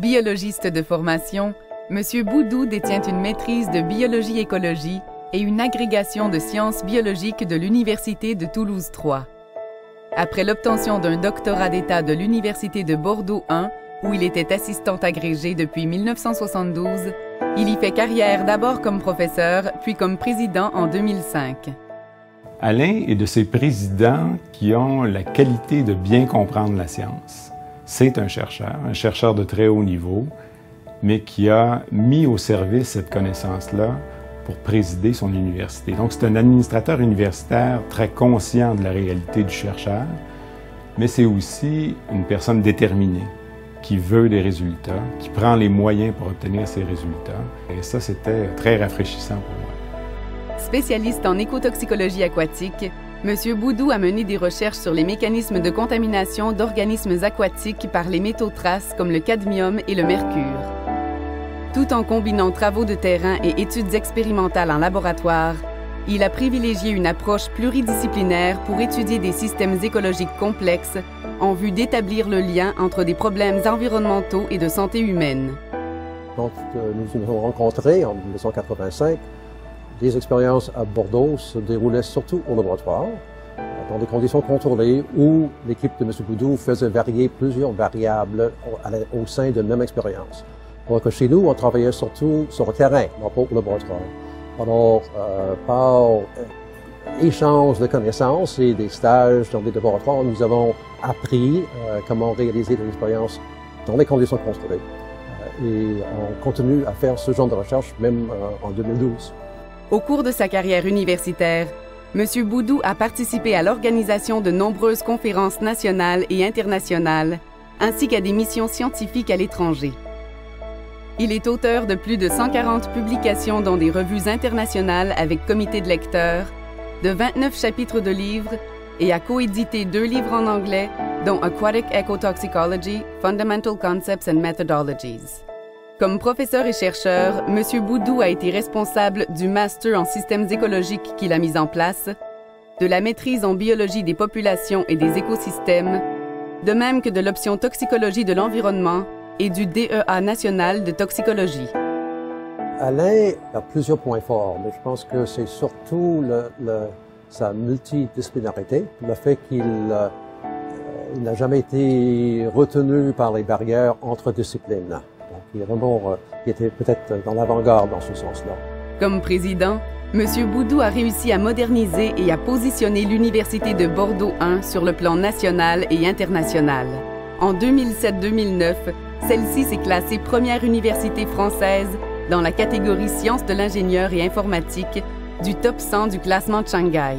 Biologiste de formation, M. Boudou détient une maîtrise de biologie-écologie et une agrégation de sciences biologiques de l'Université de Toulouse III. Après l'obtention d'un doctorat d'État de l'Université de Bordeaux I, où il était assistant agrégé depuis 1972, il y fait carrière d'abord comme professeur, puis comme président en 2005. Alain est de ces présidents qui ont la qualité de bien comprendre la science. C'est un chercheur de très haut niveau, mais qui a mis au service cette connaissance-là pour présider son université. Donc, c'est un administrateur universitaire très conscient de la réalité du chercheur, mais c'est aussi une personne déterminée, qui veut des résultats, qui prend les moyens pour obtenir ces résultats. Et ça, c'était très rafraîchissant pour moi. Spécialiste en écotoxicologie aquatique, M. Boudou a mené des recherches sur les mécanismes de contamination d'organismes aquatiques par les métaux traces comme le cadmium et le mercure. Tout en combinant travaux de terrain et études expérimentales en laboratoire, il a privilégié une approche pluridisciplinaire pour étudier des systèmes écologiques complexes en vue d'établir le lien entre des problèmes environnementaux et de santé humaine. Quand nous nous sommes rencontrés en 1985, les expériences à Bordeaux se déroulaient surtout au laboratoire, dans des conditions contrôlées où l'équipe de M. Boudou faisait varier plusieurs variables au sein de la même expérience. Alors que chez nous, on travaillait surtout sur le terrain, non pas au laboratoire. Alors, par échange de connaissances et des stages dans des laboratoires, nous avons appris comment réaliser des expériences dans des conditions contrôlées. Et on continue à faire ce genre de recherche même en 2012. Au cours de sa carrière universitaire, M. Boudou a participé à l'organisation de nombreuses conférences nationales et internationales, ainsi qu'à des missions scientifiques à l'étranger. Il est auteur de plus de 140 publications dans des revues internationales avec comité de lecteurs, de 29 chapitres de livres et a coédité 2 livres en anglais, dont Aquatic Ecotoxicology, Fundamental Concepts and Methodologies. Comme professeur et chercheur, M. Boudou a été responsable du master en systèmes écologiques qu'il a mis en place, de la maîtrise en biologie des populations et des écosystèmes, de même que de l'option toxicologie de l'environnement et du DEA national de toxicologie. Alain a plusieurs points forts, mais je pense que c'est surtout sa multidisciplinarité, le fait qu'il n'a jamais été retenu par les barrières entre disciplines. Donc, il était peut-être dans l'avant-garde dans ce sens-là. Comme président, M. Boudou a réussi à moderniser et à positionner l'Université de Bordeaux I sur le plan national et international. En 2007-2009, celle-ci s'est classée première université française dans la catégorie Sciences de l'ingénieur et informatique du top 100 du classement de Shanghai.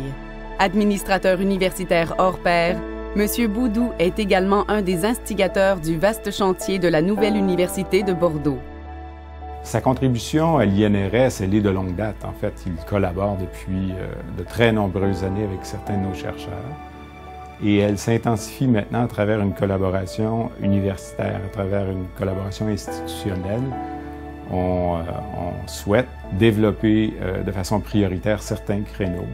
Administrateur universitaire hors pair, M. Boudou est également un des instigateurs du vaste chantier de la nouvelle Université de Bordeaux. Sa contribution à l'INRS, elle est de longue date. En fait, il collabore depuis de très nombreuses années avec certains de nos chercheurs. Et elle s'intensifie maintenant à travers une collaboration universitaire, à travers une collaboration institutionnelle. On souhaite développer de façon prioritaire certains créneaux,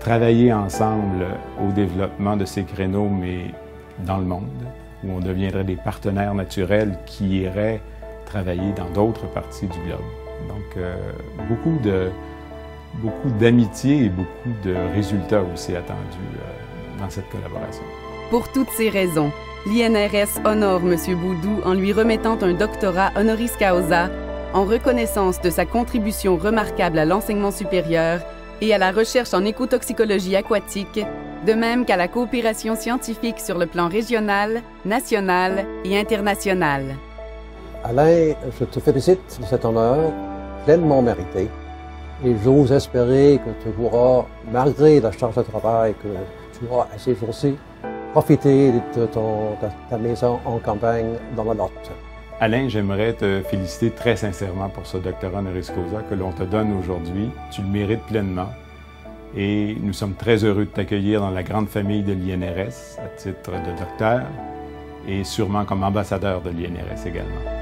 travailler ensemble au développement de ces créneaux, mais dans le monde, où on deviendrait des partenaires naturels qui iraient travailler dans d'autres parties du globe. Donc, beaucoup d'amitié et beaucoup de résultats aussi attendus dans cette collaboration. Pour toutes ces raisons, l'INRS honore M. Boudou en lui remettant un doctorat honoris causa en reconnaissance de sa contribution remarquable à l'enseignement supérieur et à la recherche en écotoxicologie aquatique, de même qu'à la coopération scientifique sur le plan régional, national et international. Alain, je te félicite de cet honneur pleinement mérité et j'ose espérer que tu pourras, malgré la charge de travail que tu auras à ces jours-ci, profiter de ta maison en campagne dans la Lotte. Alain, j'aimerais te féliciter très sincèrement pour ce doctorat honoris causa que l'on te donne aujourd'hui. Tu le mérites pleinement et nous sommes très heureux de t'accueillir dans la grande famille de l'INRS à titre de docteur et sûrement comme ambassadeur de l'INRS également.